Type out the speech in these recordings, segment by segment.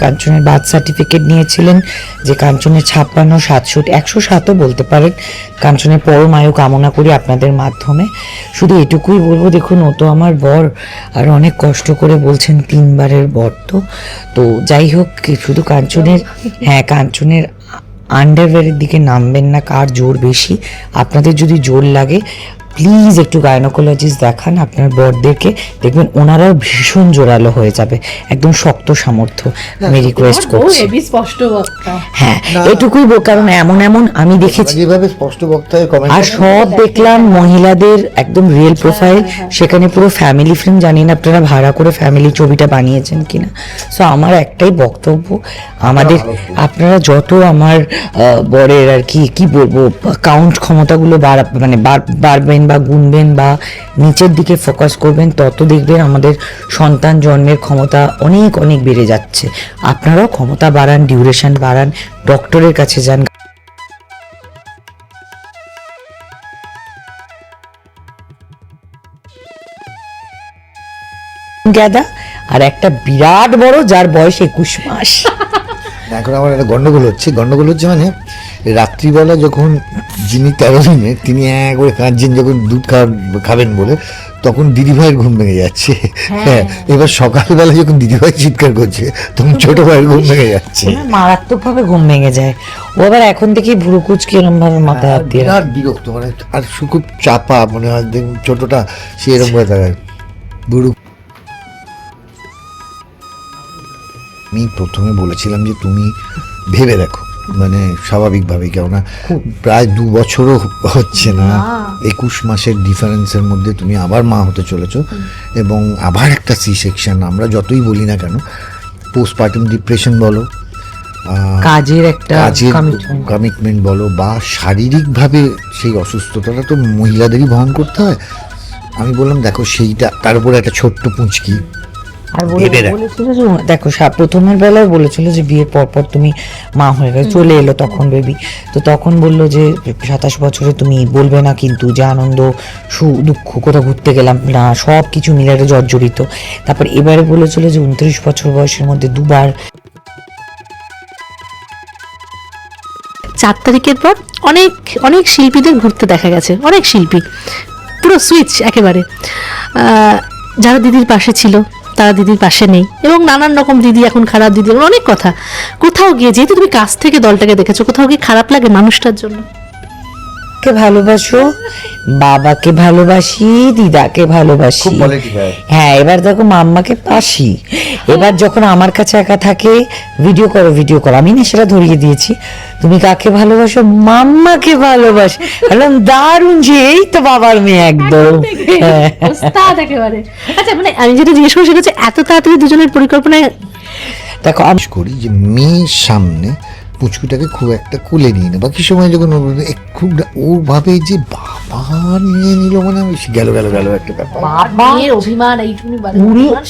কাঞ্চনের birth certificate নিয়েছিলেন, যে কাঞ্চনের 56, 67, 107ও বলতে পারেন। কাঞ্চনের পরমায়ু কামনা করি আপনাদের মাধ্যমে। শুধু এটুকুই বলবো, দেখুন ও তো আমার বর, আর অনেক কষ্ট করে বলছেন 3বারের বর, তো যাই হোক, শুধু কাঞ্চনের, হ্যাঁ কাঞ্চনের আন্ডারওয়্যারের দিকে নামবেন না, কার জোর বেশি। আপনাদের যদি জোর লাগে প্লিজ একটু গাইনোকোলজিস্ট দেখান আপনার বরদেরকে, দেখবেন ওনারাও ভীষণ জোরালো হয়ে যাবে, একদম শক্ত সামর্থ্য। আমি রিকোয়েস্ট করছি, স্পষ্ট বক্তা। হ্যাঁ এটুকুই, কারণ এমন এমন আমি দেখেছি, যেভাবে স্পষ্ট বক্তা আর সব দেখলাম মহিলাদের একদম রিয়েল প্রোফাইল, সেখানে পুরো ফ্যামিলি ফ্রেম। জানি না আপনারা ভাড়া করে ফ্যামিলি ছবিটা বানিয়েছেন কিনা। সো আমার একটাই বক্তব্য, আমাদের আপনারা যত আমার বরের আর কি বলবো কাউন্ট ক্ষমতাগুলো বাড়বেন বা গুনবেন বা নিচের দিকে ফোকাস করবেন, তত দেখবেন আমাদের সন্তান জন্মের ক্ষমতা অনেক অনেক বেড়ে যাচ্ছে। আপনারাও ক্ষমতা বাড়ান, ডিউরেশন বাড়ান, ডক্টরের কাছে যান। গাদা আর একটা বিরাট বড়, যার বয়স 21 মাস। এখন আমার একটা গন্ডগোল হচ্ছে মানে রাত্রিবেলা যখন যিনি 13 দিনে তিনি একবারে কাঁদছেন, যখন দুধ খাবেন বলে, তখন দিদিভাইয়ের ঘুম ভেঙে যাচ্ছে। হ্যাঁ, এবার সকালবেলা যখন দিদিভাই চিৎকার করছে তখন ছোট ভাইয়ের ঘুম ভেঙে যাচ্ছে। মারাত্মক ভাবে ঘুম ভেঙে যায়। ও আবার এখন থেকেই ভুরু কুচকি এরম ভাবে মাথায় হাত দিয়ে, আর বিরক্ত, মানে আর খুব চাপা মনে হয়, ছোটটা সে এরকম হয়ে থাকে বুড়ো। আমি প্রথমে বলেছিলাম যে তুমি ভেবে দেখো, মানে স্বাভাবিকভাবে, কেননা প্রায় 2 বছরও হচ্ছে না, 21 মাসের ডিফারেন্সের মধ্যে তুমি আবার মা হতে চলেছো, এবং আবার একটা সি সেকশন। আমরা যতই বলি না কেন, পোস্টপার্টাম ডিপ্রেশন বলো, কাজের একটা কমিটমেন্ট বলো, বা শারীরিকভাবে সেই অসুস্থতাটা তো মহিলাদেরই বহন করতে হয়। আমি বললাম দেখো, সেইটা তার উপরে একটা ছোট্ট পুঁচকি। আর বলেছিল যে দেখো, প্রথমের বেলায় বলেছিল যে বিয়ের পর তুমি মা হয়ে গেছে, চলে এলো তখন বেবি, তো তখন বললো যে 27 বছরে তুমি বলবে না কিন্তু যে আনন্দ দুঃখ, কোথাও ঘুরতে গেলাম না, সব কিছু মিলে একটা জর্জরিত। তারপর এবারে বলেছিল যে 29 বছর বয়সের মধ্যে 2বার। 4 তারিখের পর অনেক অনেক শিল্পীদের ঘুরতে দেখা গেছে, অনেক শিল্পী পুরো সুইচ একেবারে। যারা দিদির পাশে ছিল তারা দিদির পাশে নেই, এবং নানান রকম দিদি এখন খারাপ, দিদি অনেক কথা। কোথাও গিয়ে, যেহেতু তুমি কাছ থেকে দলটাকে দেখেছো, কোথাও গিয়ে খারাপ লাগে মানুষটার জন্য? কে ভালোবাসো, বাবাকে ভালোবাসি, দিদাকে ভালোবাসি, হ্যাঁ এবার দেখো মাম্মাকে পাশি। এবার যখন আমার কাছে একা থাকে, ভিডিও করো, আমি না সেটা ধরিয়ে দিয়েছি, তুমি কাকে ভালোবাসো, মাম্মাকে ভালোবাসো। বললাম দারুণ, যে এই তো বাবার মেয়ে একদম। একেবারে। আচ্ছা, মানে আমি যেটা জিজ্ঞেস করি সেটা হচ্ছে, এত তাড়াতাড়ি দুজনের পরিকল্পনায় দেখো, আমি করি যে মেয়ের সামনে পুচকুটাকে খুব একটা কুলে নিই না, বাকি সময় যখন খুব ও ভাবে যে বাবা নিয়ে নিল, মানে গেল একটা ব্যাপার, অভিমান,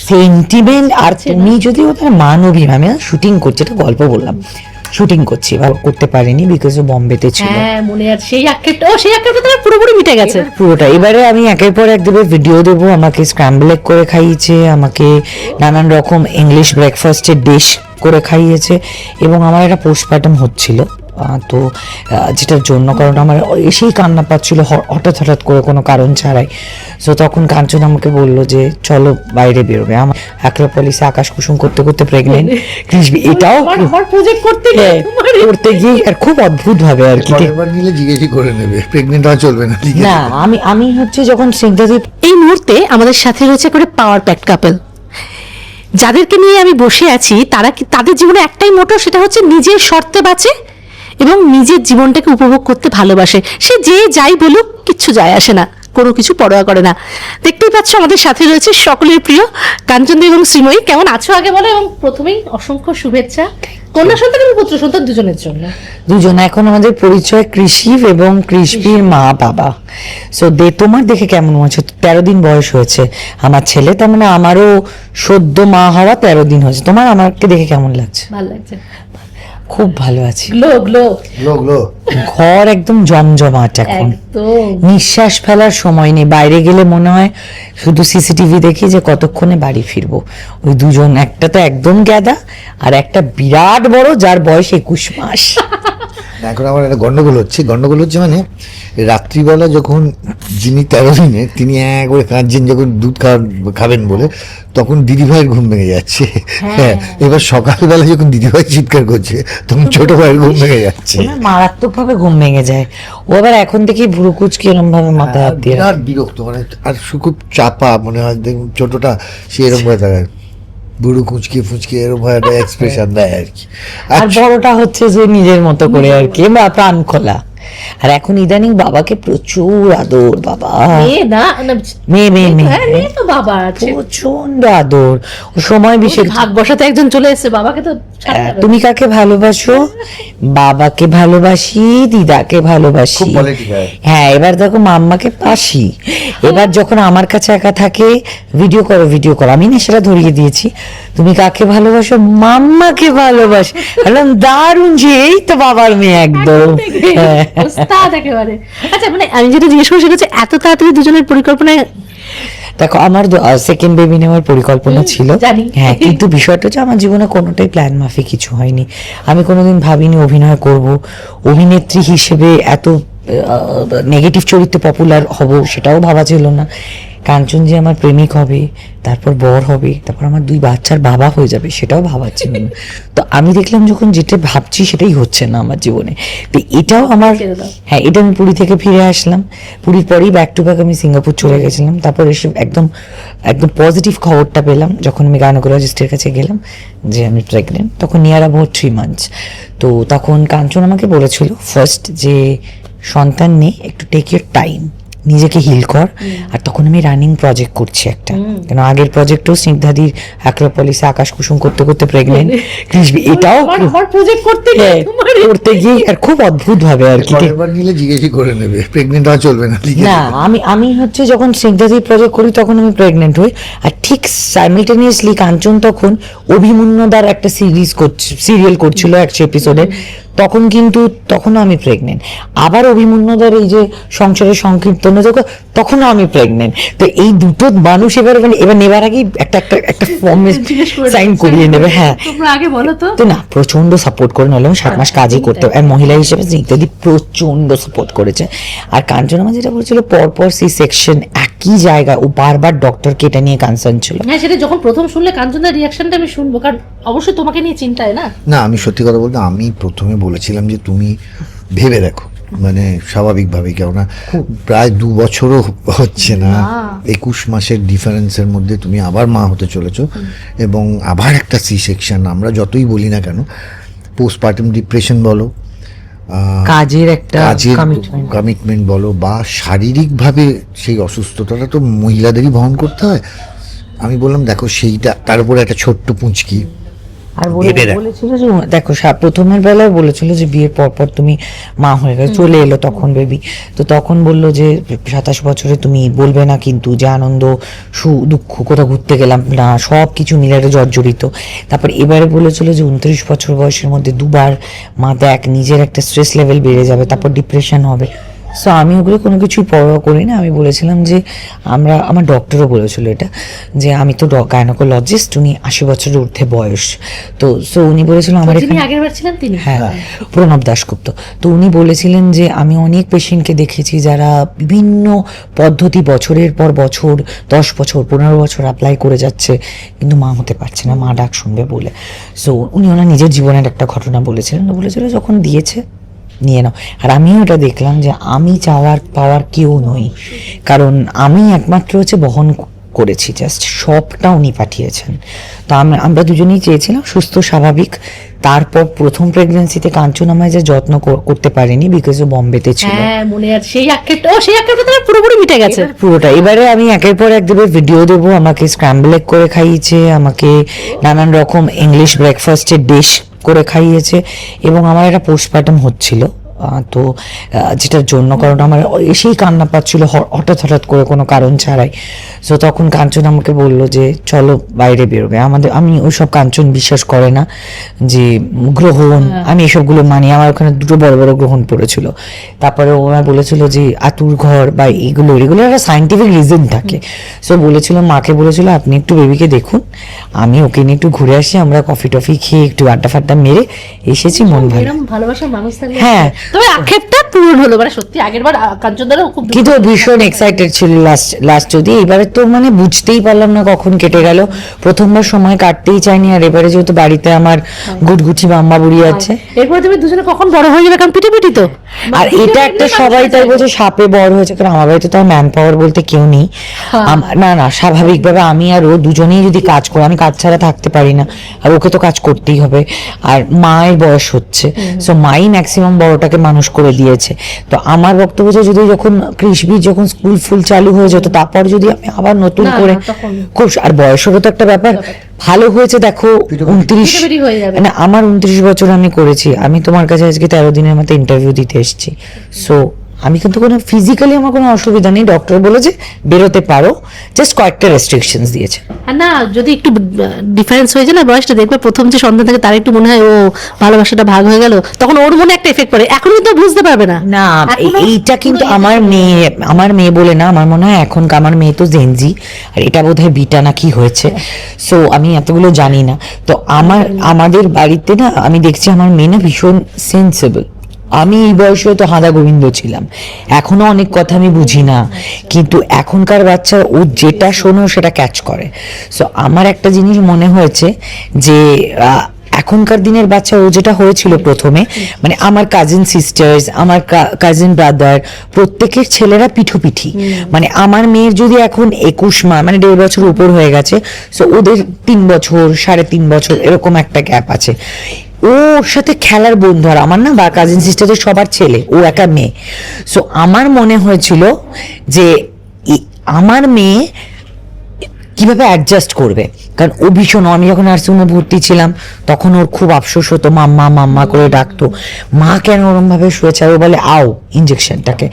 সেন্টিমেন্ট। আর তুমি যদি ওদের মান অভিমান, আমি শুটিং করছি, এটা গল্প বললাম, শুটিং করছি, এবার করতে পারিনি বিকজ ও বম্বেতে ছিল। হ্যাঁ মনে আছে, সেই আক্ষেপটা পুরোপুরি মিটে গেছে পুরোটা। এবারে আমি একের পর এক দেবে ভিডিও দেবো, আমাকে স্ক্র্যাম্বল এগ করে খাইয়েছে, আমাকে নানান রকম ইংলিশ ব্রেকফাস্টের ডিশ করে খাইয়েছে, এবং আমার একটা পোস্টপার্টাম হচ্ছিল, তো যেটার জন্য, কারণ আমার এসেই কান্না পাচ্ছিল হঠাৎ করে কোনো কারণ ছাড়াই। সো তখন কাঞ্চন আমাকে বললো যে চলো বাইরে বেরোবে। আমার অ্যাক্রোপলিসে আকাশ কুসুম করতে প্রেগনেন্ট, এটাও করতে গিয়ে আর খুব অদ্ভুত ভাবে আর কি, জিজ্ঞেসই করে নেবে প্রেগনেন্ট হওয়া চলবে না। না আমি হচ্ছে যখন সিংহদ্বীপ, এই মুহূর্তে আমাদের সাথে রয়েছে করে পাওয়ার প্যাক কাপল, যাদেরকে নিয়ে আমি বসে আছি। তাদের জীবনে একটাই মোটো, সেটা হচ্ছে নিজের শর্তে বাঁচে এবং নিজের জীবনটাকে উপভোগ করতে ভালোবাসে। সে যে যাই বলুক, কিচ্ছু যায় আসে না, কোনো কিছু পরোয়া করে না। দেখতেই পাচ্ছ আমাদের সাথে রয়েছে সকলের প্রিয় কাঞ্চন এবং শ্রীময়ী। কেমন আছো আগে বলো, এবং প্রথমেই অসংখ্য শুভেচ্ছা কন্যা সন্তান এবং পুত্র সন্তান দুজনের জন্য। দুজন এখন আমাদের পরিচয় কৃষি এবং কৃষির মা বাবা। সো তোমার দেখে কেমন হচ্ছে? 13 দিন বয়স হয়েছে আমার ছেলে, তার মানে আমারও সদ্য মা হওয়া 13 দিন হয়েছে। তোমার আমাকে দেখে কেমন লাগছে? ভালো লাগছে। খুব ভালো আছি। গ্লো গ্লো লোকলো ঘর একদম জমজমাট এখন, একদম। নিঃশ্বাস ফেলার সময় নেই। বাইরে গেলে মনে হয় শুধু সিসিটিভি দেখি যে কতক্ষণে বাড়ি ফিরবো। ওই দুজন, একটা তো একদম গ্যাদা আর একটা বিরাট বড় যার বয়স 21 মাস। এখন আমার একটা গন্ডগোল হচ্ছে মানে রাত্রিবেলা যখন যিনি 13 দিনে তিনি করে কাঁদছেন যখন দুধ খাবেন বলে, তখন দিদিভাইয়ের ঘুম ভেঙে যাচ্ছে। হ্যাঁ, এবার সকালবেলা যখন দিদিভাই চিৎকার করছে তখন ছোট ভাইয়ের ঘুম ভেঙে যাচ্ছে। মারাত্মক ভাবে ঘুম ভেঙে যায়। ও আবার এখন থেকেই ভুরু কুচকি এরম ভাবে মাথায় হাত দিয়ে রাখে। বিরাট বিরক্ত, মানে আর খুব চাপা মনে হয়। দেখুন ছোটটা সে এরকম হয়ে থাকে, বুড়ো কুচকে ফুচকে এরকম হয়, একটা এক্সপ্রেশন দেয় আর কি। আর বড়টা হচ্ছে যে নিজের মতো করে আর কি, বা প্রাণ খোলা। আর এখন ইদানিং বাবাকে প্রচুর আদর। বাবা মেয়ে না না, মেয়ে মেয়ে হ্যাঁ, মেয়ে মেয়ে তো বাবা আছে। প্রচন্ড আদর। ও সময় বিশেষ। ভাগ বসাতে একজন চলে এসেছে, বাবাকে তো ছাড়তে হবে। তুমি কাকে ভালোবাসো? বাবাকে ভালোবাসি, দিদাকে ভালোবাসি। খুব political। হ্যাঁ, এবার দেখো মাম্মাকে পাশি। এবার যখন আমার কাছে একা থাকে, ভিডিও করো ভিডিও করো, আমি না সেটা ধরিয়ে দিয়েছি। তুমি কাকে ভালোবাসো? মাম্মাকে ভালোবাসো। বললাম দারুণ, যে এই তো বাবার মেয়ে একদম। হ্যাঁ। ওস্তাদ একেবারে। আচ্ছা, মানে আমি যেটা জিজ্ঞেস করছি সেটা হচ্ছে এত তাড়াতাড়ি দুজনের পরিকল্পনায়। দেখো, আমার সেকেন্ড বেবি নেওয়ার পরিকল্পনা ছিল। জানি। হ্যাঁ, কিন্তু বিষয়টা হচ্ছে আমার জীবনে কোনোটাই প্ল্যান মাফিক কিছু হয়নি। আমি কোনোদিন ভাবিনি অভিনয় করব, অভিনেত্রী হিসেবে এত নেগেটিভ চরিত্রে পপুলার হব, সেটাও ভাবা ছিল না। কাঞ্চন যে আমার প্রেমিক হবে, তারপর বর হবে, তারপর আমার 2 বাচ্চার বাবা হয়ে যাবে, সেটাও ভাবা ছিল না। তো আমি দেখলাম যখন যেটা ভাবছি সেটাই হচ্ছে না আমার জীবনে। তো এটাও আমার, হ্যাঁ, এটা আমি পুরী থেকে ফিরে আসলাম। পুরীর পরেই ব্যাক টু ব্যাক আমি সিঙ্গাপুর চলে গেছিলাম। তারপর এসে একদম একদম পজিটিভ খবরটা পেলাম যখন আমি গাইনোকোলজিস্টের কাছে গেলাম যে আমি প্রেগনেন্ট। তখন নিয়ার অ্যাবাউট 3 মান্থস। তো তখন কাঞ্চন আমাকে বলেছিল ফার্স্ট যে সন্তান নেই, একটু টেক ইউর টাইম, নিজেকে হিল কর। আর তখন আমি রানিং প্রজেক্ট করছি একটা, কেন আগের প্রজেক্টও স্নিগ্ধাদির অ্যাক্রোপলিসে আকাশ কুসুম করতে করতে প্রেগনেন্ট। এটাও আমার প্রজেক্ট করতে গিয়ে করতে গিয়ে আর খুব অদ্ভুত ভাবে আর কি। পরেরবার নিলে জিজ্ঞেসই করে নেবে, প্রেগনেন্ট হওয়া চলবে না। না, আমি হচ্ছে যখন স্নিগ্ধাদির প্রজেক্ট করি তখন আমি প্রেগনেন্ট হই। আর ঠিক সাইমালটেনিয়াসলি কাঞ্চন তখন অভিমন্যুদার একটা সিরিয়াল করছিল 100 এপিসোডের। তখন কিন্তু তখনও আমি প্রেগনেন্ট। আবার অভিমন্যুদার এই যে সংসারের সংকীর্তন, তখনও আমি প্রেগনেন্ট। তো এই দুটো মানুষ এবার মানে এবার নেবার আগেই একটা একটা একটা ফর্মে সাইন করিয়ে নেবে। হ্যাঁ, তোমরা আগে বলো তো। তো না, প্রচন্ড সাপোর্ট করে, নাহলে 7 মাস কাজই করতে হবে। আর মহিলা হিসেবে ইত্যাদি প্রচন্ড সাপোর্ট করেছে। আর কাঞ্চন আমার যেটা বলছিল, পরপর সি সেকশন একই জায়গায়, ও বারবার ডক্টরকে এটা নিয়ে কনসার্ন ছিল। হ্যাঁ, সেটা যখন প্রথম শুনলে কাঞ্চনদার রিয়াকশনটা আমি শুনবো, কারণ অবশ্যই তোমাকে নিয়ে চিন্তায় না। না, আমি সত্যি কথা বলতে আমি প্রথমে বলেছিলাম যে তুমি ভেবে দেখো, মানে স্বাভাবিকভাবেই, কেননা প্রায় 2 বছরও হচ্ছে না, 21 মাসের ডিফারেন্সের মধ্যে তুমি আবার মা হতে চলেছো, এবং আবার একটা সি সেকশন। আমরা যতই বলি না কেন, পোস্টপার্টাম ডিপ্রেশন বলো, কাজের একটা কমিটমেন্ট বলো, বা শারীরিকভাবে সেই অসুস্থতাটা তো মহিলাদেরই বহন করতে হয়। আমি বললাম দেখো, সেইটা তার উপরে একটা ছোট্ট পুঁচকি। আর বলেছিল যে দেখো, প্রথমের বেলায় বলেছিল যে বিয়ের পর তুমি মা হয়ে গেছে, চলে এলো তখন বেবি। তো তখন বললো যে 27 বছরে তুমি বলবে না কিন্তু যে আনন্দ দুঃখ, কোথাও ঘুরতে গেলাম না, সব কিছু মিলে একটা জর্জরিত। তারপর এবারে বলেছিল যে 29 বছর বয়সের মধ্যে 2 বার মা, দেখ নিজের একটা স্ট্রেস লেভেল বেড়ে যাবে, তারপর ডিপ্রেশন হবে। সো আমি ওগুলো কোনো কিছুই পরোয়া করি না। আমি বলেছিলাম যে আমার ডক্টরও বলেছিল এটা, যে আমি তো গাইনোকোলজিস্ট, উনি 80 বছরের ঊর্ধ্বে বয়স। তো সো উনি বলেছিলেন আমার যিনি আগের বার ছিলেন তিনি, হ্যাঁ, প্রণব দাশগুপ্ত। তো উনি বলেছিলেন যে আমি অনেক পেশেন্টকে দেখেছি যারা বিভিন্ন পদ্ধতি বছরের পর বছর, 10 বছর 15 বছর অ্যাপ্লাই করে যাচ্ছে, কিন্তু মা হতে পারছে না, মা ডাক শুনবে বলে। সো উনি ওনার নিজের জীবনের একটা ঘটনা বলেছিলেন। বলেছিল যখন দিয়েছে নিয়ে নাও। আর আমিও এটা দেখলাম যে আমি চাওয়ার পাওয়ার কেউ নই, কারণ আমি একমাত্র হচ্ছে বহন করেছি, জাস্ট সবটা উনি পাঠিয়েছেন। তো আমরা দুজনেই চেয়েছিলাম সুস্থ স্বাভাবিক। তারপর প্রথম প্রেগন্যান্সিতে কাঞ্চন আমায় যে যত্ন করতে পারেনি, বিকজ ও বম্বেতে ছিল। হ্যাঁ, মনে আছে সেই আক্ষেপটা, সেই আক্ষেপটা তার পুরোপুরি মিটে গেছে পুরোটা। এবারে আমি একের পর এক দেবে ভিডিও দেবো, আমাকে স্ক্র্যাম্বল এগ করে খাইয়েছে, আমাকে নানান রকম ইংলিশ ব্রেকফাস্টের ডিশ করে খাইয়েছে, এবং আমার একটা পোস্টপার্টাম হচ্ছিল তো যেটার জন্য, কারণ আমার এসেই কান্না পাচ্ছিল হঠাৎ হঠাৎ করে কোনো কারণ ছাড়াই। সো তখন কাঞ্চন আমাকে বলল যে চলো বাইরে বেরোবে। আমি ওইসব কাঞ্চন বিশ্বাস করে না যে গ্রহণ, আমি এসবগুলো মানি। আমার ওখানে দুটো বড় বড় গ্রহণ পড়েছিল। তারপরে ও আমায় বলেছিল যে আতুর ঘর বা এগুলো একটা সায়েন্টিফিক রিজন থাকে। সো বলেছিল, মাকে বলেছিল আপনি একটু বেবিকে দেখুন, আমি ওকে নিয়ে একটু ঘুরে আসি, আমরা কফি টফি খেয়ে একটু আড্ডা ফাড্ডা মেরে এসেছি, মন ভালো। এরকম ভালোবাসার মানুষ থাকলে হ্যাঁ। তবে আক্ষেপটা পূরণ হলো, মানে সত্যি আগেরবার কাঞ্চনদারও খুব কিন্তু ভীষণ এক্সাইটেড ছিল লাস্ট যদি, এবারে তো মানে বুঝতেই পারলাম না কখন কেটে গেল। প্রথমবার সময় কাটতেই চাইনি, আর এবারে যেহেতু বাড়িতে আমার গুটগুটি বাম্মা বুড়ি আছে। এরপরে তুমি দুজনে কখন বড় হয়ে যাবে, কারণ পিটি তো। আর এটা একটা সবাই তাই বলছে সাপে বড় হয়েছে, কারণ আমার বাড়িতে তো ম্যান পাওয়ার বলতে কেউ নেই। না স্বাভাবিকভাবে আমি আর ও দুজনেই যদি কাজ করি, আমি কাজ ছাড়া থাকতে পারি না, আর ওকে তো কাজ করতেই হবে। আর মায়ের বয়স হচ্ছে, সো মাই ম্যাক্সিমাম বড়টাকে মানুষ করে দিয়েছে। তো আমার বক্তব্য যে যদি যখন কৃষিবিদ যখন স্কুল ফুল চালু হয়ে যেত, তারপর যদি আমি আবার নতুন করে খুব, আর বয়সেরও তো একটা ব্যাপার। ভালো হয়েছে দেখো 29 হয়ে যাবে। না আমার 29 বছর আমি করেছি। আমি তোমার কাছে আজকে 13 দিনের মতো ইন্টারভিউ দিতে এসেছি। সো আমি কিন্তু কোনো ফিজিক্যালি আমার কোনো অসুবিধা নেই। ডক্টর বলেছে বেরোতে পারো, জাস্ট কয়েকটা রেস্ট্রিকশনস দিয়েছে। আর না যদি একটু ডিফারেন্স হয়ে যায় না বয়সটা, দেখবে প্রথম যে সন্তান থাকে তার একটু মনে হয় ও ভালোবাসাটা ভাগ হয়ে গেল, তখন ওর মনে একটা এফেক্ট পড়ে। এখন কিন্তু বুঝতে পারবে না। না এইটা কিন্তু আমার মেয়ে বলে না, আমার মনে হয় এখন আমার মেয়ে তো জেনজি, আর এটা বোধহয় বিটা না কি হয়েছে। সো আমি এতগুলো জানি না। তো আমাদের বাড়িতে না আমি দেখছি আমার মেয়ে না ভীষণ সেন্সেবল। আমি এই বয়সেও তো হাঁদা গোবিন্দ ছিলাম, এখনো অনেক কথা আমি বুঝি না, কিন্তু এখনকার বাচ্চা ও যেটা শোনো সেটা ক্যাচ করে। সো আমার একটা জিনিস মনে হয়েছে যে এখনকার দিনের বাচ্চা ও যেটা হয়েছিল প্রথমে, মানে আমার কাজিন সিস্টার্স, আমার কাজিন ব্রাদার, প্রত্যেকের ছেলেরা পিঠোপিঠি। মানে আমার মেয়ের যদি এখন 21 মাস মানে 1.5 বছর উপর হয়ে গেছে, সো ওদের 3 বছর 3.5 বছর এরকম একটা গ্যাপ আছে। ওর সাথে খেলার বন্ধু, আর আমার না বা কাজিন সিস্টারদের সবার ছেলে, ও একা মেয়ে। সো আমার মনে হয়েছিল যে আমার মেয়ে কিভাবে অ্যাডজাস্ট করবে, কারণ ও ভীষণ, আমি যখন নার্সিংহোমে ভর্তি ছিলাম তখন ওর খুব আফসোস হতো, মাম্মা মাম্মা করে ডাকতো, মা কেন ওরম ভাবে শুয়েছে, আর ও বলে আও ইঞ্জেকশনটাকে।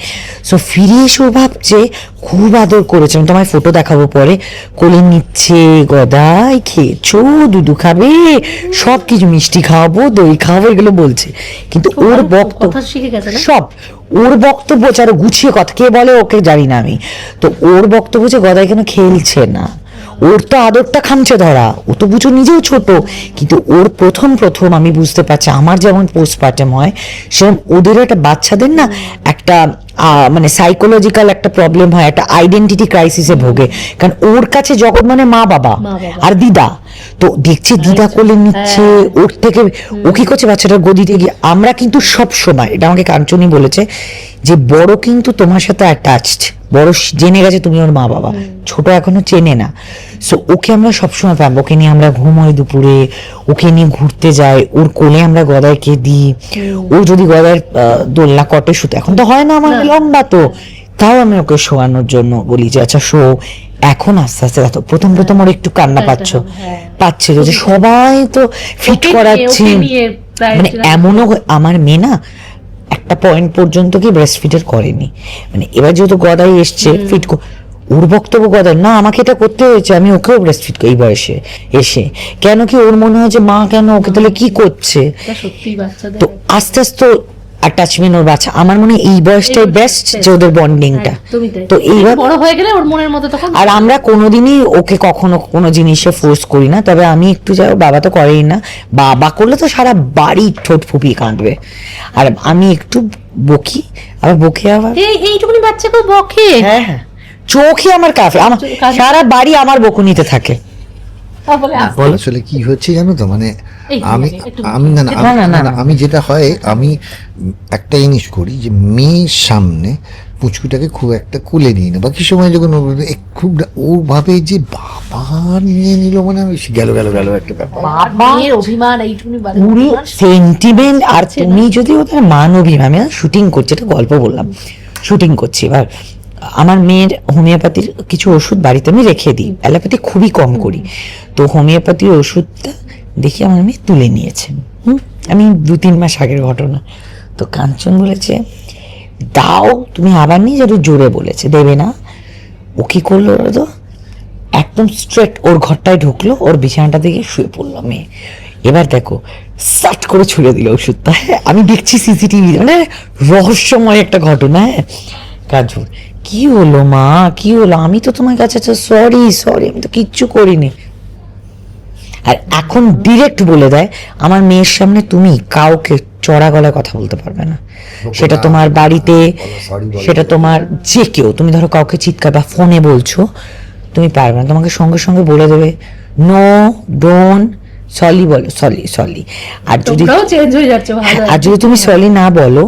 সো ফিরে এসে ও ভাবছে খুব আদর করেছে, আমি তোমায় ফটো দেখাবো পরে, কোলে নিচ্ছে, গদাই খেয়েছো, দুধু খাবে, সব কিছু, মিষ্টি খাওয়াবো, দই খাওয়াবো, এগুলো বলছে। কিন্তু ওর বক্তব্য সব, ওর বক্তব্য আরো গুছিয়ে কথা কে বলে ওকে জানি না আমি। তো ওর বক্তব্য যে গদাই কেন খেলছে না, ওর তো আদরটা খামছে ধরা, ও তো বুঝো নিজেও ছোট, কিন্তু ওর প্রথম আমি বুঝতে পারছি আমার যেমন পোস্টপার্টাম হয় সেরকম ওদেরও একটা বাচ্চাদের না একটা মানে সাইকোলজিক্যাল একটা প্রবলেম হয়, একটা আইডেন্টিটি ক্রাইসিসে ভোগে। কারণ ওর কাছে জগৎ মানে মা বাবা আর দিদা, তো দেখছি দিদা কোলে নিচ্ছে, ওর থেকে ও কি করছে বাচ্চাটার গদিতে গিয়ে। আমরা কিন্তু সব সময়, এটা আমাকে কাঞ্চনই বলেছে, যে বড় কিন্তু তোমার সাথে অ্যাটাচড, বড় জেনে গেছে তুমি ওর মা বাবা, ছোট এখনো চেনে না। সো ওকে আমরা সবসময় পাবো, ওকে নিয়ে আমরা ঘুমোই দুপুরে, ওকে নিয়ে ঘুরতে যাই, ওর কোলে আমরা গদাইকে দিই, ও যদি গদার দোলনা কটে শুতে, এখন তো হয় না আমার লম্বা, তো তাও আমি ওকে শোয়ানোর জন্য বলি যে আচ্ছা শো। এখন আস্তে আস্তে দেখো প্রথম ওর একটু কান্না পাচ্ছে, যে সবাই তো ফিট করাচ্ছে, মানে এমনও আমার মেয়ে না একটা পয়েন্ট পর্যন্ত কি ব্রেস্ট ফিডের করেনি, মানে এবার যেহেতু গদাই এসছে ফিট, ওর বক্তব্য গদাই না আমাকে এটা করতে হয়েছে, আমি ওকেও ব্রেস্ট ফিড এই বয়সে এসে, কেন কি ওর মনে হয় যে মা কেন ওকে তাহলে কি করছে। তো আস্তে আস্তে অ্যাটাচমেন্ট ওর বাচ্চা, আমার মনে হয় এই বয়সটাই বেস্ট যে ওদের বন্ডিংটা। তো এইবার বড় হয়ে গেলে ওর মনের মতো তখন। আর আমরা কোনোদিনই ওকে কখনো কোনো জিনিসে ফোর্স করি না, তবে আমি একটু যাই, বাবা তো করেই না, বাবা করলে তো সারা বাড়ি ঠোঁট ফুপিয়ে কাঁদবে, আর আমি একটু বকি, আবার বকে আবার এইটুকুনি বাচ্চাকে বকে, হ্যাঁ চোখে আমার কাফে, আমার সারা বাড়ি আমার বকুনিতে থাকে। আসলে কি হচ্ছে জানো তো, মানে আমি যেটা হয়, আমি একটা জিনিস করি যে মেয়ের সামনে পুচকুটাকে খুব একটা কুলে নিই না, বাকি সময় যখন খুব ও ভাবে যে বাবা নিয়ে নিল, মানে আমি গেল একটা ব্যাপার, অভিমান এইটুকুনি সেন্টিমেন্ট। আর তুমি যদি ওদের মান অভিমান, আমি শুটিং করছি, এটা গল্প বললাম, শুটিং করছি, এবার আমার মেয়ের হোমিওপ্যাথির কিছু ওষুধ বাড়িতে আমি রেখে দিই, অ্যালোপ্যাথি খুবই কম করি, তো হোমিওপ্যাথির ওষুধটা দেখি আমার মেয়ে তুলে নিয়েছে। আমি 2-3 মাস আগের ঘটনা, তো কাঞ্চন বলেছে দাও, তুমি আবার নিয়ে একটু জোরে বলেছে, দেবে না। ও কি করলো ওরা তো একদম স্ট্রেট ওর ঘরটায় ঢুকলো, ওর বিছানাটা দিকে শুয়ে পড়লো মেয়ে। এবার দেখো সাট করে ছুড়ে দিল ওষুধটা। হ্যাঁ আমি দেখছি সিসিটিভি, মানে রহস্যময় একটা ঘটনা। হ্যাঁ কাজু কি হলো মা, কি হলো? আমি তো তোমার কাছে সরি সরি, আমি তো কিচ্ছু করিনি। আর এখন ডিরেক্ট বলে দেয় আমার মেয়ের সামনে তুমি কাউকে চড়া গলায় কথা বলতে পারবে না, সেটা তোমার বাড়িতে, সেটা তোমার যে কেউ, তুমি ধরো কাউকে চিৎকার বা ফোনে বলছো, তুমি পারবে না, তোমাকে সঙ্গে সঙ্গে বলে দেবে নো ডোন্ট সলি, বলো সলি সলি। আর যদি চেঞ্জ হয়ে যাচ্ছে, ভালো। আর যদি তুমি সলি না বলো,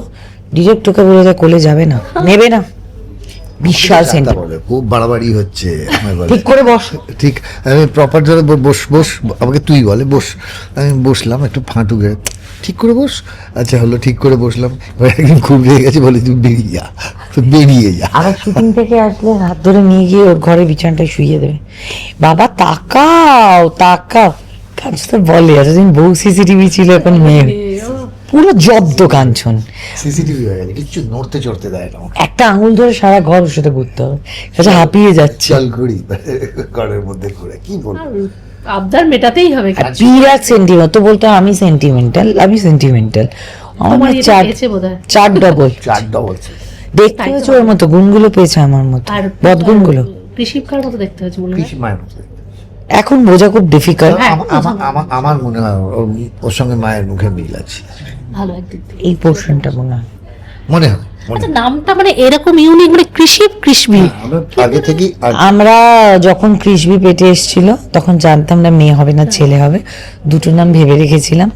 ডিরেক্ট ওকে বলে দেয় কোলে যাবে না, নেবে না। বিশাল চিন্তা সেন্টার, বলে খুব বাড়াবাড়ি হচ্ছে আমায় বলে। ঠিক করে বস। ঠিক আমি প্রপার ধরে বস বস, আমাকে তুই বলে বস, আমি বসলাম একটু ফাঁটু গেড়ে, ঠিক করে বস। আচ্ছা হলো, ঠিক করে বসলাম। এবার একদিন খুব রেগে গেছে, বলে তুই বেরিয়ে যা, তুই বেরিয়ে যা। আবার শুটিং থেকে আসলে হাত ধরে নিয়ে গিয়ে ওর ঘরে বিছানাটায় শুইয়ে দেবে। বাবা তাকাও তাকাও, কাঞ্চন বলে এতদিন বউ সিসিটিভি ছিল, এখন মেয়ে পুরো জব্দ কাঞ্চন। সিসিটিভি হয়ে গেছে, কিচ্ছু নড়তে চড়তে দেয় না। একটা আঙুল ধরে সারা ঘর ওর সাথে ঘুরতে হবে, কাছে হাঁপিয়ে যাচ্ছে। চল ঘুরি ঘরের মধ্যে ঘুরে, কি বলবো। আবদার মেটাতেই হবে। আর বিরাট সেন্টিমেন্ট, তো বলতো আমি সেন্টিমেন্টাল, আমি সেন্টিমেন্টাল। আমার তোমার মেয়ে এটা চার পেয়েছে বোধহয়। চার ডবল, 4 ডবল। দেখতে তাই তো হয়েছে ওর মতো, গুণগুলো পেয়েছে আমার মতো, আর বদগুণগুলো। কৃষিকার মতো দেখতে হচ্ছে মনে হয়। পিসি মায়ের মতো। এখন বোঝা খুব ডিফিকাল্ট। হ্যাঁ, আমার মনে হয় ওর সঙ্গে মায়ের মুখে মিল আছে, ভালো একদিক থেকে। এই পোর্শনটা মনে হয়। মনে হয়। আচ্ছা নামটা মানে এরকম ইউনিক, মানে কৃষি কৃষবি। আমরা আগে থেকেই আমরা যখন কৃষবি পেটে এসেছিল তখন জানতাম না মেয়ে হবে না ছেলে হবে, দুটো নাম ভেবে রেখেছিলাম।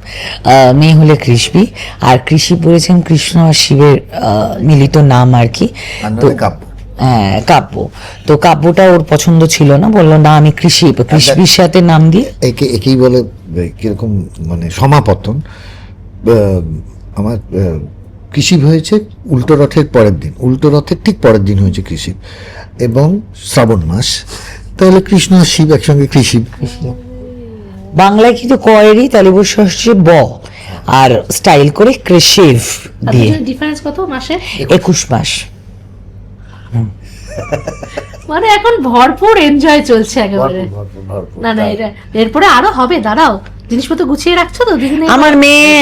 মেয়ে হলে কৃষবি, আর কৃষি পড়েছেন কৃষ্ণ আর শিবের মিলিত নাম আর কি। তো কাব্য। হ্যাঁ কাব্য, তো কাব্যটা ওর পছন্দ ছিল না, বললো না আমি কৃষির সাথে নাম দিয়ে। একেই বলে কিরকম মানে সমাপতন। আমার কৃষি হয়েছে উল্টো রথের পরের দিন, উল্টো রথের ঠিক পরের দিন হয়েছে কৃষি, এবং শ্রাবণ মাস, তাহলে কৃষ্ণ আর শিব একসঙ্গে কৃষি। বাংলায় কিন্তু কয়েরই তালিব ষষ্ঠী ব, আর স্টাইল করে কৃষিভ দিয়ে ডিফারেন্স কত মাসে? 21 মাস। মানে এখন ভরপুর এনজয় চলছে একেবারে। না না, এটা এরপরে আরো হবে, দাঁড়াও। জিনিসপত্র গুছিয়ে রাখছো তো দিদিনে? আমার মেয়ে,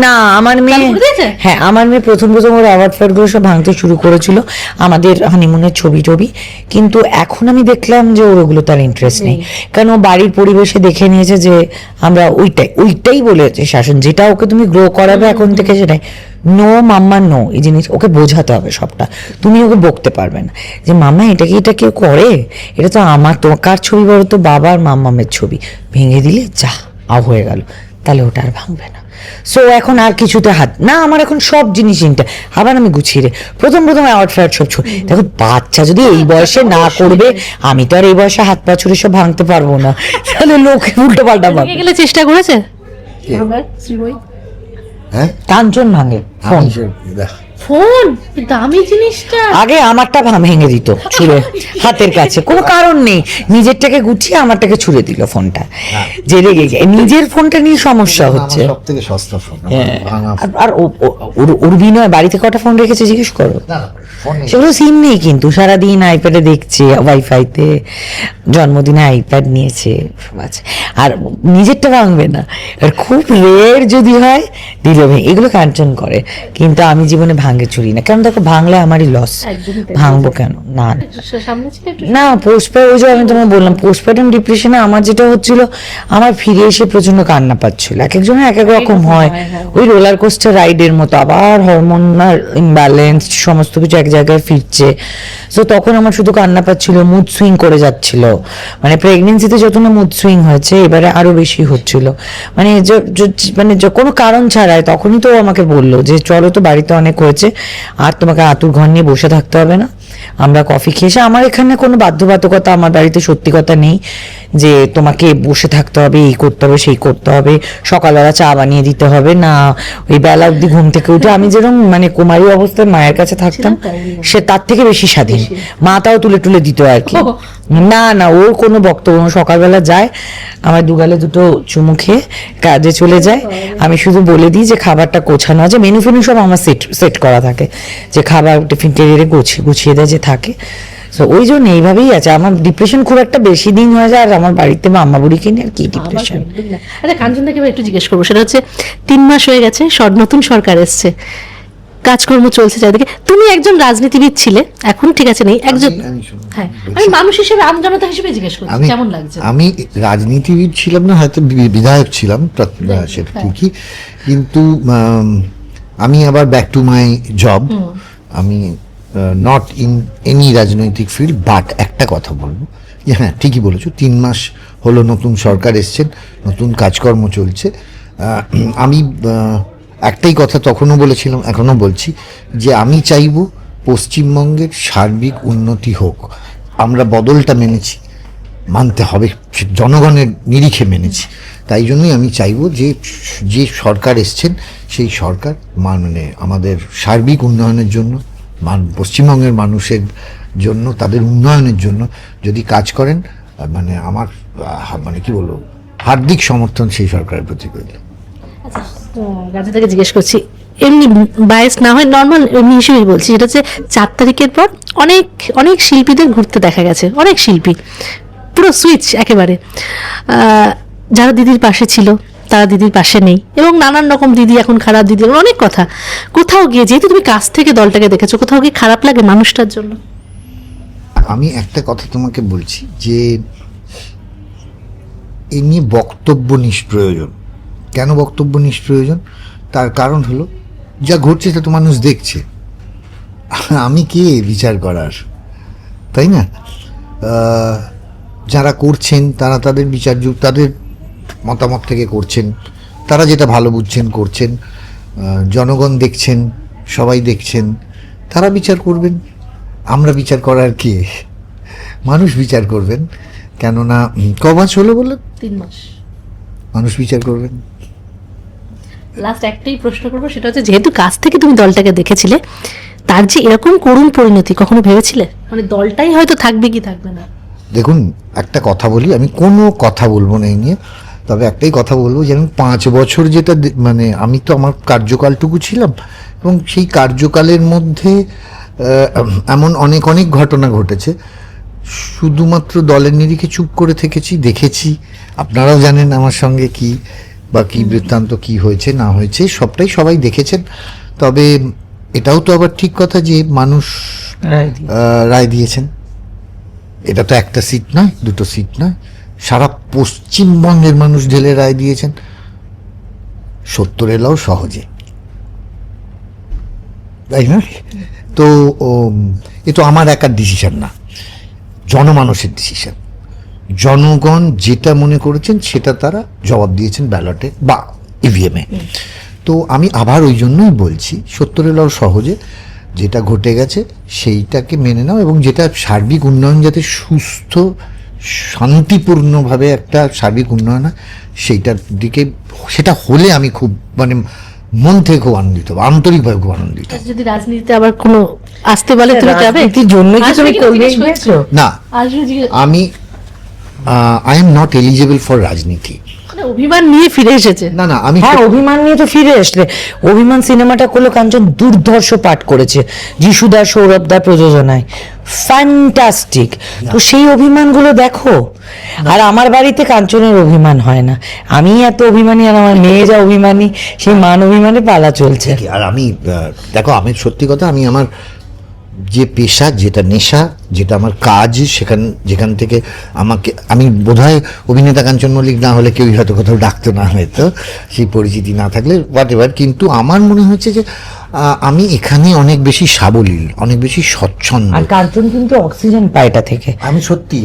না আমার মেয়ে, চালু করে দিয়েছে? হ্যাঁ আমার মেয়ে প্রথম ওর অ্যাওয়ার্ড ফেয়ারগুলো সব ভাঙতে শুরু করেছিল, আমাদের হানিমুনের ছবি টবি, কিন্তু এখন আমি দেখলাম যে ওর ওগুলো তার ইন্টারেস্ট নেই, কারণ ও বাড়ির পরিবেশে দেখে নিয়েছে যে আমরা ওইটাই বলেছে শাসন, যেটা ওকে তুমি গ্রো করাবে এখন থেকে সেটাই নো মাম্মা নো, এই জিনিস ওকে বোঝাতে হবে সবটা। তুমি ওকে বকতে পারবে না যে মাম্মা এটা কেউ করে, এটা তো আমার, তোমার ছবি বলো তো, বাবার মাম্মামের ছবি, ভেঙে দিলে যা হয়ে গেল, তাহলে ওটা আর ভাঙবে না। সো এখন আর কিছুতে হাত না, আমার এখন সব জিনিস আবার আমি গুছিয়ে রে প্রথম অ্যাওয়ার্ড ফেয়ার সব দেখো, বাচ্চা যদি এই বয়সে না করবে, আমি তো আর এই বয়সে হাত পা ছুড়ে সব ভাঙতে পারবো না, তাহলে লোক উল্টো পাল্টা ভাবে। গেলে চেষ্টা করেছে হ্যাঁ কাঞ্চন ভাঙে ফোন, ফোন দামি জিনিসটা আগে আমারটা ভেঙে দিত ছুঁড়ে হাতের কাছে, কোনো কারণ নেই, নিজেরটাকে গুছিয়ে আমারটাকে ছুঁড়ে দিল ফোনটা, যে রেগে গিয়ে নিজের ফোনটা নিয়ে সমস্যা হচ্ছে। সব থেকে সস্তা ফোন। আর ওর বিনয় বাড়িতে কটা ফোন রেখেছে জিজ্ঞেস করো, ফোন সেগুলো সিম নেই কিন্তু, সারাদিন আইপ্যাডে দেখছে, ওয়াইফাইতে, জন্মদিনে আইপ্যাড নিয়েছে সব আছে, আর নিজেরটা ভাঙবে না। আর খুব রেয়ার যদি হয় দিল এগুলো কাঞ্চন করে, কিন্তু আমি জীবনে ভাঙে চুরি না, কারণ দেখো ভাঙলে আমারই লস, ভাঙবো কেন? না সামনে ছিল একটু। না পোস্টপেড, ওই যে আমি তোমায় বললাম পোস্টপার্টাম ডিপ্রেশনে আমার যেটা হচ্ছিল, আমার ফিরে এসে প্রচন্ড কান্না পাচ্ছিল, এক একজনের এক এক রকম হয়, ওই রোলার কোস্টার রাইডের মতো, আবার হরমোনাল ইমব্যালেন্স সমস্ত কিছু এক জায়গায় ফিরছে, তো তখন আমার শুধু কান্না পাচ্ছিল, মুড সুইং করে যাচ্ছিল, মানে প্রেগনেন্সিতে যত না মুড সুইং হয়েছে, এবারে আরো বেশি হচ্ছিল, মানে কোনো কারণ ছাড়াই। তখনই তো আমাকে বললো যে চলো তো বাড়িতে অনেক হয়েছে, আর তোমাকে আতুর ঘর নিয়ে বসে থাকতে হবে না, আমরা কফি খেয়েছে, আমার এখানে কোনো বাধ্যবাধকতা আমার বাড়িতে সত্যি কথা নেই যে তোমাকে বসে থাকতে হবে, এই করতে হবে সেই করতে হবে, সকালবেলা চা বানিয়ে দিতে হবে না, ওই বেলা অব্দি ঘুম থেকে উঠে আমি যেরকম মানে কুমারী অবস্থায় মায়ের কাছে থাকতাম, তাই? সে তার থেকে বেশি স্বাধীন, মাথাও তুলে তুলে দিত আর কি। ও। না না, ওর কোনো বক্তব্য না। সকালবেলা যায়, আমার দুগালে দুটো চুমু খেয়ে কাজে চলে যায়। আমি শুধু বলে দিই যে খাবারটা গোছানো আছে, মেনু ফেনু সব আমার সেট করা থাকে, যে খাবার টিফিন টেরিয়ারে গুছিয়ে দেয় যে থাকে। তো ওই জন্য এইভাবেই আছে। আমার ডিপ্রেশন খুব একটা বেশি দিন হয়ে যায়, আর আমার বাড়িতে মা আম্মা বুড়িকে নিয়ে আর কি ডিপ্রেশন। আচ্ছা, কাঞ্চনদাকে এবার একটু জিজ্ঞেস করবো, সেটা হচ্ছে 3 মাস হয়ে গেছে, নতুন সরকার এসছে, কাজকর্ম চলছে চারিদিকে। তুমি একজন রাজনীতিবিদ ছিলে, এখন ঠিক আছে নেই, একজন হ্যাঁ, আমি মানুষ হিসেবে আমজনতা হিসেবে জিজ্ঞেস করছি আমি কেমন লাগছে? আমি রাজনীতিবিদ ছিলাম না, হয়তো বিধায়ক ছিলাম, সেটা ঠিকই, কিন্তু আমি আবার ব্যাক টু মাই জব। আমি নট ইন এনি রাজনৈতিক ফিল্ড, বাট একটা কথা বলবো যে হ্যাঁ, ঠিকই বলেছো, 3 মাস হলো নতুন সরকার এসছেন, নতুন কাজকর্ম চলছে। আমি একটাই কথা তখনও বলেছিলাম, এখনো বলছি, যে আমি চাইবো পশ্চিমবঙ্গের সার্বিক উন্নতি হোক। আমরা বদলটা মেনেছি, মানতে হবে, জনগণের নিরিখে মেনেছি। তাই জন্যই আমি চাইবো যে সরকার এসছেন সেই সরকার মানে আমাদের সার্বিক উন্নয়নের জন্য, পশ্চিমবঙ্গের মানুষের জন্য, তাদের উন্নয়নের জন্য যদি কাজ করেন, মানে আমার মানে কি বলবো, হার্দিক সমর্থন সেই সরকারের প্রতি রইল। রাজনীতিকে জিজ্ঞেস করছি, এমনি বায়াস না হয়, নর্মাল এমনি হিসেবেই বলছি, সেটা হচ্ছে 4 তারিখের পর অনেক অনেক শিল্পীদের ঘুরতে দেখা গেছে, অনেক শিল্পী পুরো সুইচ একেবারে। যারা দিদির পাশে ছিল তারা দিদির পাশে নেই, এবং নানান রকম দিদি এখন খারাপ, দিদি অনেক কথা। কোথাও গিয়ে, যেহেতু তুমি কাছ থেকে দলটাকে দেখেছো, কোথাও গিয়ে খারাপ লাগে মানুষটার জন্য? আমি একটা কথা তোমাকে বলছি যে এই নিয়ে বক্তব্য নিষ্প্রয়োজন। কেন বক্তব্য নিষ্প্রয়োজন? তার কারণ হলো, যা ঘটছে তা তো মানুষ দেখছে, আমি কে বিচার করার, তাই না? যারা করছেন তারা তাদের তাদের মতামত থেকে করছেন, তারা যেটা ভালো বুঝছেন করছেন, জনগণ দেখছেন, সবাই দেখছেন, তারা বিচার করবেন। আমরা বিচার করার কে? মানুষ বিচার করবেন। কেননা কমাস হলো বলে 3 মাস মানুষ বিচার করবেন। লাস্ট একটাই প্রশ্ন করবো, সেটা হচ্ছে, যেহেতু কাছ থেকে তুমি দলটাকে দেখেছিলে, তার যে এরকম করুণ পরিণতি কখনো ভেবেছিলে? মানে দলটাই হয়তো থাকবে কি থাকবে না? দেখুন, একটা কথা বলি, আমি কোনো কথা বলবো না এই নিয়ে, তবে একটাই কথা বলবো যে আমি 5 বছর যেটা মানে আমি তো আমার কার্যকালটুকু ছিলাম, এবং সেই কার্যকালের মধ্যে এমন অনেক অনেক ঘটনা ঘটেছে, শুধুমাত্র দলের নিরিখে চুপ করে থেকেছি, দেখেছি। আপনারাও জানেন আমার সঙ্গে কি বা কি বৃত্তান্ত, কি হয়েছে না হয়েছে, সবটাই সবাই দেখেছেন। তবে এটাও তো আবার ঠিক কথা যে মানুষ রায় দিয়েছেন। এটা তো একটা সিট নয়, দুটো সিট নয়, সারা পশ্চিমবঙ্গের মানুষ ঢেলে রায় দিয়েছেন। 70 এলাও সহজে, তাই না? তো এ তো আমার একার ডিসিশন না, জনমানুষের ডিসিশন। জনগণ যেটা মনে করেছেন সেটা তারা জবাব দিয়েছেন ব্যালটে বা ইভিএমে। তো আমি আবার ওই জন্যই বলছি, 70 এলাও সহজে, যেটা ঘটে গেছে সেইটাকে মেনে নাও, এবং যেটা সার্বিক উন্নয়ন যাতে সুস্থ শান্তিপূর্ণভাবে একটা সার্বিক উন্নয়ন হয়, সেইটার দিকে, সেটা হলে আমি খুব মানে মন থেকে খুব আনন্দিত, আন্তরিকভাবে খুব আনন্দিত। যদি রাজনীতিতে আবার কোনো আসতে বলে, তুমি যাবে? রাজনীতির জন্য কি তুমি করবে না, আসবে আমি I am not eligible for রাজনীতি। অভিমান নিয়ে ফিরে এসেছে। না না, আমি হ্যাঁ, অভিমান নিয়ে তো ফিরে আসলে। অভিমান সিনেমাটা করলো কাঞ্চন, দুর্ধর্ষ পাঠ করেছে যিশুদা সৌরভদার প্রযোজনায়, ফ্যান্টাস্টিক। তো সেই অভিমানগুলো দেখো। আর আমার বাড়িতে কাঞ্চনের অভিমান হয় না, আমি এত অভিমানী, আর আমার মেয়ে যা অভিমানী, সেই মান অভিমানে পালা চলছে। আর আমি দেখো, আমি সত্যি কথা, আমি আমার যে পেশা, যেটা নেশা, যেটা আমার কাজ, যেখান থেকে আমি বোধহয় অভিনেতা কাঞ্চন মল্লিক না হলে কেউই হয়তো কোথাও ডাকতো না, হয়তো সেই পরিচিতি না থাকলে, হোয়াট এভার। কিন্তু আমার মনে হচ্ছে যে আমি এখানে অনেক বেশি সাবলীল, অনেক বেশি স্বচ্ছন্দ। আর কাঞ্চন কিন্তু অক্সিজেন পায় এটা থেকে। আমি সত্যি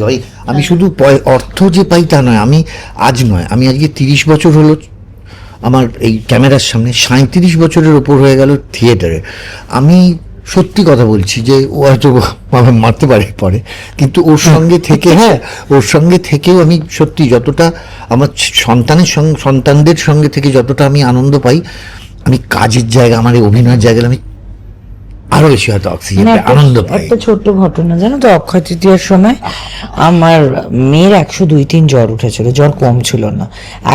আমি শুধু অর্থ যে পাই তা নয়, আমি আজকে 30 বছর হলো আমার এই ক্যামেরার সামনে, 37 বছরের ওপর হয়ে গেল থিয়েটারে। আমি সত্যি কথা বলছি যে ও হয়তো মারতে পারে পরে, কিন্তু ওর সঙ্গে থেকে, হ্যাঁ, ওর সঙ্গে থেকেও আমি সত্যি যতটা আমার সন্তানদের সঙ্গে থেকে যতটা আমি আনন্দ পাই, আমি কাজের জায়গা, আমার এই অভিনয়ের জায়গায় আমি আরো বেশি হয়তো অক্সিজেন মানে আনন্দ পাই। একটা ছোট্ট ঘটনা জানো তো, অক্ষয় তৃতীয়ার সময় আমার মেয়ের 102-3 জ্বর উঠেছিল, জ্বর কম ছিল না,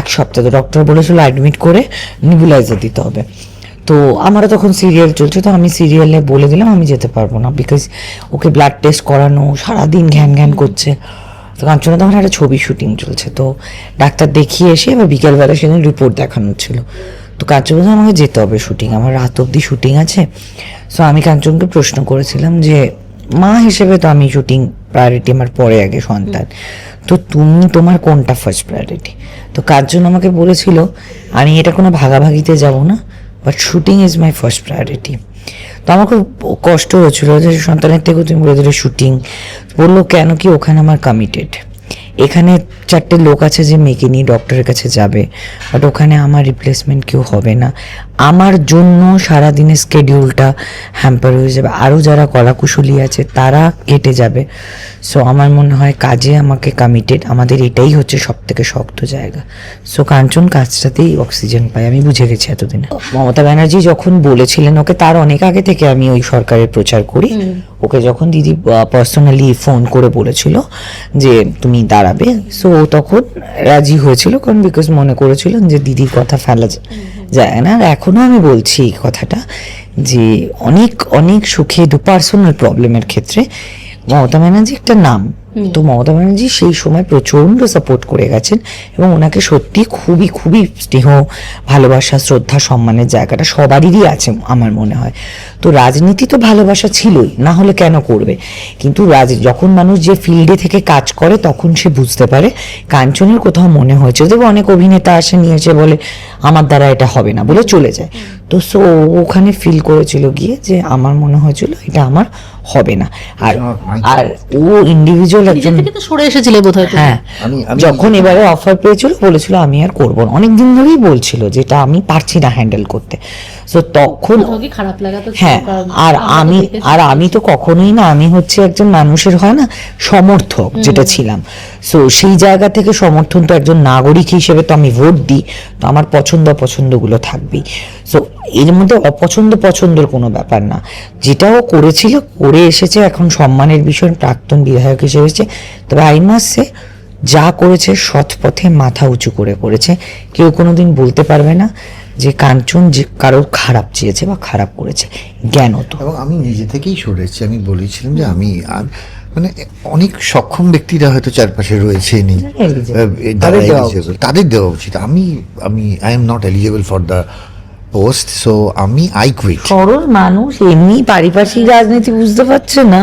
এক সপ্তাহ ডক্টর বলেছিল অ্যাডমিট করে নিবুলাইজার দিতে হবে। তো আমারও তখন সিরিয়াল চলছে, তো আমি সিরিয়ালে বলে দিলাম আমি যেতে পারবো না, বিকজ ওকে ব্লাড টেস্ট করানো, সারাদিন ঘ্যান ঘ্যান করছে। তো কাঞ্চনা তখন একটা ছবি শুটিং চলছে, তো ডাক্তার দেখিয়ে এসে এবার বিকেলবেলা সেদিন রিপোর্ট দেখানো ছিল। তো কাঞ্চন বলছে আমাকে যেতে হবে শুটিং, আমার রাত অবধি শুটিং আছে। সো আমি কাঞ্চনকে প্রশ্ন করেছিলাম যে মা হিসেবে তো আমি শুটিং প্রায়োরিটি, আমার পরে আগে সন্তান, তো তুমি তোমার কোনটা ফার্স্ট প্রায়োরিটি? তো কাঞ্চন আমাকে বলেছিল আমি এটা কোনো ভাগাভাগিতে যাব না, but shooting is my first priority. তো আমার খুব কষ্ট হচ্ছিলো যে সন্তানের থেকে তুমি বলে দিলে শুটিং। বললো কেন কি, ওখানে আমার কমিটেড, এখানে 4টে লোক আছে যে মেয়েকে নিয়ে ডক্টরের কাছে যাবে, বাট ওখানে আমার রিপ্লেসমেন্ট কেউ হবে না, আমার জন্য সারাদিনের স্কেডিউলটা হ্যাম্পার হয়ে যাবে, আরও যারা কলাকুশলী আছে তারা কেটে যাবে। সো আমার মনে হয় কাজে আমাকে কমিটেড, আমাদের এটাই হচ্ছে সব থেকে শক্ত জায়গা। সো কাঞ্চন কাজটাতেই অক্সিজেন পায়, আমি বুঝে গেছি এতদিনে। মমতা ব্যানার্জি যখন বলেছিলেন ওকে, তার অনেক আগে থেকে আমি ওই সরকারের প্রচার করি, ওকে যখন দিদি পার্সোনালি ফোন করে বলেছিল যে তুমি দাঁড়াবে, সো ও তখন রাজি হয়েছিল, কারণ বিকজ মনে করেছিলেন যে দিদির কথা ফেলা যায় না। আর এখনো আমি বলছি এই কথাটা যে অনেক অনেক সুখে পার্সোনাল প্রবলেমের ক্ষেত্রে মমতা ব্যানার্জি একটা নাম, তো মমতা ব্যানার্জি সেই সময় প্রচণ্ড সাপোর্ট করে গেছেন, এবং ওনাকে সত্যি খুবই খুবই স্নেহ, ভালোবাসা, শ্রদ্ধা, সম্মানের জায়গাটা সবারই আছে আমার মনে হয়। তো রাজনীতি তো ভালোবাসা ছিলই, না হলে কেন করবে, কিন্তু যখন মানুষ যে ফিল্ডে থেকে কাজ করে তখন সে বুঝতে পারে। কাঞ্চনের কোথাও মনে হয়েছে, দেখো অনেক অভিনেতা আসে নিয়েছে বলে আমার দ্বারা এটা হবে না বলে চলে যায়, তো সো ওখানে ফিল করেছিল গিয়ে যে আমার মনে হয়েছিল এটা আমার হবে না। আর আর ও ইন্ডিভিজুয়াল একজন থেকে তো সরে এসেছিলে বোধহয় তুমি। হ্যাঁ, যখন এবারে অফার পেয়েছিল বলেছিল আমি আর করবো না, অনেকদিন ধরেই বলছিল যেটা আমি পারছি না হ্যান্ডেল করতে। সো তখন কোথাও কি খারাপ লাগা তো ছিল, হ্যাঁ, কারণ আর আমরা তো দেখেছি। আমি তো কখনোই না, আমি হচ্ছে একজন মানুষের হয় না সমর্থক যেটা ছিলাম, সো সেই জায়গা থেকে সমর্থন, তো একজন নাগরিক হিসেবে তো আমি ভোট দিই, তো আমার পছন্দ অপছন্দগুলো থাকবেই। সো এর মধ্যে অপছন্দ পছন্দের কোনো ব্যাপার না, যেটাও করেছিল করে এসেছে, এখন সম্মানের বিষয়, প্রাক্তন বিধায়ক হিসেবে এসেছে। তবে আই মাস্ট সে যা করেছে সৎ পথে মাথা উঁচু করে করেছে, কেউ কোনোদিন বলতে পারবে না যে কাঞ্চন যে কারোর খারাপ চেয়েছে বা খারাপ করেছে, জ্ঞানত। এবং আমি নিজে থেকেই সরেছি, আমি বলেছিলাম যে আমি আর মানে অনেক সক্ষম ব্যক্তিরা হয়তো চারপাশে রয়েছে নেই, তাদের দেওয়া উচিত। আমি আমি I am not eligible for the post, so আমি আই কুইট। সরল মানুষ এমনি পারিপার্শ্বিক রাজনীতি বুঝতে পারছে না,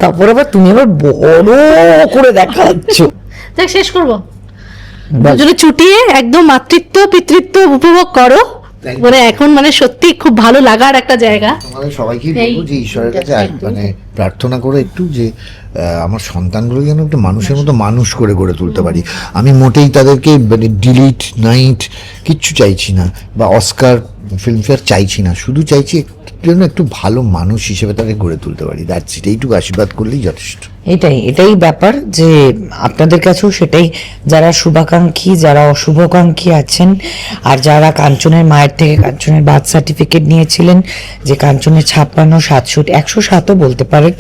তারপর আবার তুমি আবার বড় করে দেখাচ্ছ। দেখ শেষ করবো, দুজনে চুটিয়ে একদম মাতৃত্ব পিতৃত্ব উপভোগ করো, মানে এখন মানে সত্যি খুব ভালো লাগার একটা জায়গা। তোমাদের সবাইকে বলবো যে ঈশ্বরের কাছে মানে প্রার্থনা করো একটু, যে আমার সন্তানগুলো যেন একটু মানুষের মতো মানুষ করে গড়ে তুলতে পারি। আমি মোটেই তাদেরকে মানে ডিলিট নাইট কিচ্ছু চাইছি না, বা অস্কার ফিল্মফেয়ার চাইছি না, শুধু চাইছি যেন একটু ভালো মানুষ হিসেবে তাকে গড়ে তুলতে পারি। দ্যাটস ইট, এইটুকু আশীর্বাদ করলেই যথেষ্ট। এটাই ব্যাপার, যে আপনাদের কাছেও সেটাই, যারা শুভাকাঙ্ক্ষী, যারা অশুভাকাঙ্ক্ষী আছেন, আর যারা কাঞ্চনের মায়ের থেকে কাঞ্চনের বার্থ সার্টিফিকেট নিয়েছিলেন, যে কাঞ্চনের 56, 67, 107ও বলতে পারেন,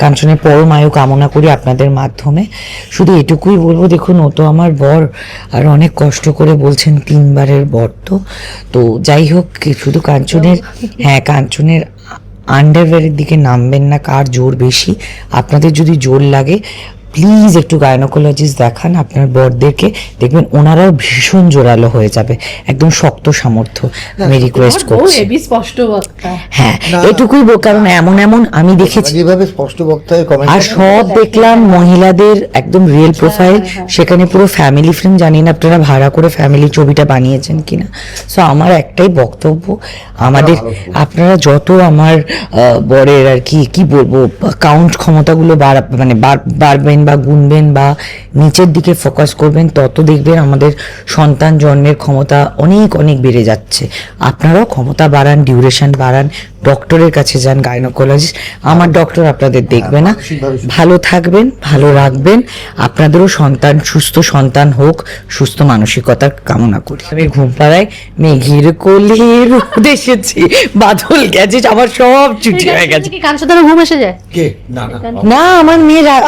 কাঞ্চনের পরমায়ু কামনা করি আপনাদের মাধ্যমে। শুধু এটুকুই বলবো, দেখুন ও তো আমার বর, আর অনেক কষ্ট করে বলছেন 3বারের বর, তো যাই হোক, শুধু কাঞ্চনের, হ্যাঁ কাঞ্চনের আন্ডারওয়্যারের দিকে নামবেন না, কার জোর বেশি। আপনাদের যদি জোর লাগে প্লিজ একটু গাইনোকোলজিস্ট দেখান আপনার বরদেরকে, দেখবেন ওনারাও ভীষণ জোরালো হয়ে যাবে, একদম শক্ত সামর্থ্য। আমি রিকোয়েস্ট করছি, হেভি স্পষ্ট বক্তা। হ্যাঁ এটুকুই কারণ এমন আমি দেখেছি, যেভাবে স্পষ্ট বক্তায় কমেন্ট আর সব দেখলাম মহিলাদের একদম রিয়েল প্রোফাইল, সেখানে পুরো ফ্যামিলি ফিল্ম, জানি না আপনারা ভাড়া করে ফ্যামিলি ছবিটা বানিয়েছেন কিনা। সো আমার একটাই বক্তব্য, আমাদের আপনারা যত আমার বরের আর কি বলবো কাউন্ট ক্ষমতাগুলো বাড়বেন বা গুনবেন বা নিচের দিকে ফোকাস করবেন, তত দেখবেন আমাদের সন্তান জন্মের ক্ষমতা অনেক অনেক বেড়ে যাচ্ছে। আপনারাও ক্ষমতা বাড়ান, ডিউরেশন বাড়ান, ডক্টরের কাছে যান, গাইনোকোলজিস্ট। আমার ডক্টর আপনাদের দেখবে না। মানসিকভাবে সুস্থ। ভালো থাকবেন, ভালো রাখবেন, আপনাদেরও সন্তান সুস্থ সন্তান হোক, সুস্থ মানসিকতার কামনা করি। আমি ঘুম পাড়ায় মেঘের কোলে রোদ এসেছে, বাদল গেছে, আমার সব ছুটি হয়ে গেছে। কি গান শোনার ঘুম এসে যায়? কে না না না,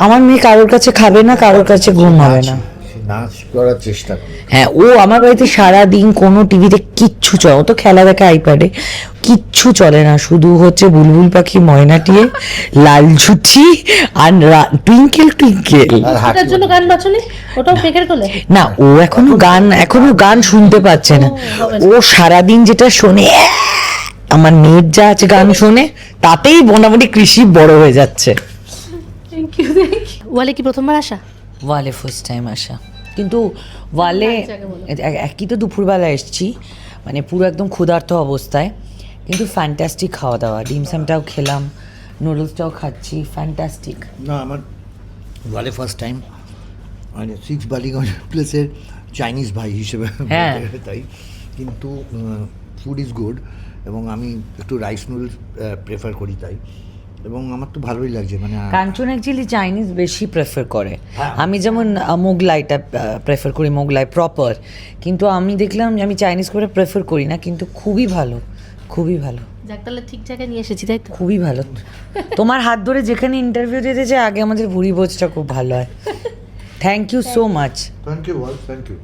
আমার মেয়ে কারোর কাছে খাবে না, কারোর কাছে ঘুম হবে না। নাচ করার চেষ্টা করে। হ্যাঁ, ও আমার বাড়িতে সারা দিন কোনো টিভিতে কিচ্ছু চলে, ও তো খেলা দেখে আইপ্যাডে, কিচ্ছু চলে না, শুধু হচ্ছে বুলবুল পাখি, ময়নাটিয়ে, লাল ঝুচি আর টুইঙ্কেল টুইঙ্কেল। আর হাঁটি ওটার জন্য গান বাজনি, ওটাও পেকের কোলে। না, ও এখনো গান শুনতে পাচ্ছে না। ও সারাদিন যেটা শোনে, আমার মেয়ের যা আছে গান শোনে, তাতেই মোটামুটি কৃষি বড় হয়ে যাচ্ছে। ওয়ালে কি প্রথমবার আসা? ওয়ালে ফার্স্ট টাইম আসা, কিন্তু ওয়ালে একই তো দুপুরবেলা এসেছি, মানে পুরো একদম ক্ষুধার্ত অবস্থায়, কিন্তু ফ্যান্টাস্টিক খাওয়া দাওয়া, ডিম স্যামটাও খেলাম, নুডলসটাও খাচ্ছি, ফ্যান্টাস্টিক। না আমার ওয়ালে ফার্স্ট টাইম, মানে সিক্স বালিগঞ্জ প্লেসের চাইনিজ ভাই হিসেবে হ্যাঁ। বলতে হয় তাই, কিন্তু ফুড ইজ গুড, এবং আমি একটু রাইস নুডলস প্রেফার করি তাই, এবং আমার তো ভালোই লাগছে। মানে কাঞ্চন অ্যাকচুয়ালি চাইনিজ বেশি প্রেফার করে, হ্যাঁ। আমি যেমন মোগলাইটা প্রেফার করি, মোগলাই প্রপার, কিন্তু আমি দেখলাম যে আমি চাইনিজ করে প্রেফার করি না, কিন্তু খুবই ভালো, খুবই ভালো, যাক তাহলে ঠিক জায়গায় নিয়ে এসেছি, তাই তো? খুবই ভালো। তোমার হাত ধরে যেখানে ইন্টারভিউ দিতে যায়, আগে আমাদের ভুড়ি ভোজটা খুব ভালো হয়। Thank you so much. Thank you, thank you.